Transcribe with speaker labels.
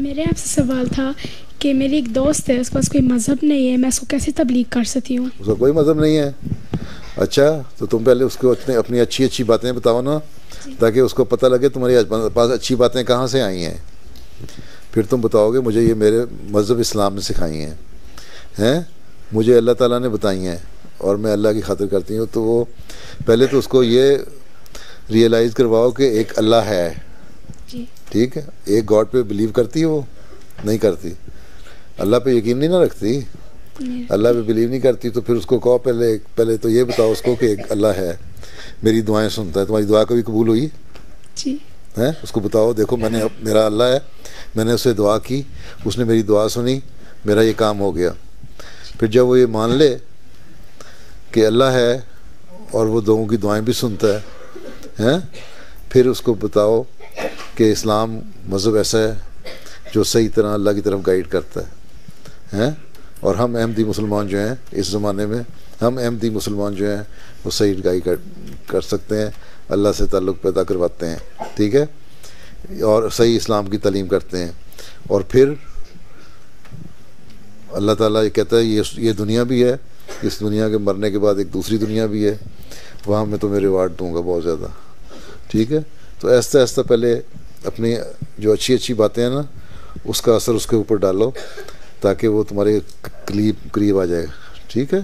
Speaker 1: میرے آپ سے سوال تھا کہ میری ایک دوست ہے، اس کے پاس کوئی مذہب نہیں ہے، میں اس کو کیسے تبلیغ کر سکتی ہوں؟
Speaker 2: اس کا کوئی مذہب نہیں ہے؟ اچھا، تو تم پہلے اس کو اپنی اچھی اچھی باتیں بتاؤ نا، تاکہ اس کو پتہ لگے تمہاری پاس اچھی باتیں کہاں سے آئی ہیں. پھر تم بتاؤ گے مجھے یہ میرے مذہب اسلام نے سکھائی ہیں، مجھے اللہ تعالیٰ نے بتائی ہیں اور میں اللہ کی خاطر کرتی ہوں. تو وہ پہلے تو اس کو یہ ریئلائز کرواؤ کہ ایک اللہ ہے.
Speaker 1: جی
Speaker 2: ٹھیک ہے، ایک گاڈ پہ بلیو کرتی ہے، وہ نہیں کرتی. اللہ پہ یقین نہیں نہ رکھتی، اللہ پہ بلیو نہیں کرتی. تو پھر اس کو کہو پہلے تو یہ بتاؤ اس کو کہ ایک اللہ ہے، میری دعائیں سنتا ہے. تمہاری دعا کبھی قبول ہوئی
Speaker 1: جی
Speaker 2: ہے؟ اس کو بتاؤ دیکھو میرا اللہ ہے، میں نے اسے دعا کی، اس نے میری دعا سنی، میرا یہ کام ہو گیا. پھر جب وہ یہ مان لے کہ اللہ ہے اور وہ لوگوں کی دعائیں بھی سنتا ہے، پھر اس کو بتاؤ کہ اسلام مذہب ایسا ہے جو صحیح طرح اللہ کی طرف گائیڈ کرتا ہے. اور ہم احمدی مسلمان جو ہیں اس زمانے میں، ہم احمدی مسلمان جو ہیں وہ صحیح گائیڈ کر سکتے ہیں، اللہ سے تعلق پیدا کرواتے ہیں. ٹھیک ہے، اور صحیح اسلام کی تعلیم کرتے ہیں. اور پھر اللہ تعالیٰ یہ کہتا ہے یہ دنیا بھی ہے، اس دنیا کے مرنے کے بعد ایک دوسری دنیا بھی ہے، وہاں میں تمہیں ریوارڈ دوں گا بہت زیادہ. ٹھیک ہے، تو آہستہ آہستہ پہلے اپنی جو اچھی اچھی باتیں ہیں نا اس کا اثر اس کے اوپر ڈالو، تاکہ وہ تمہارے قریب آ جائے. ٹھیک ہے.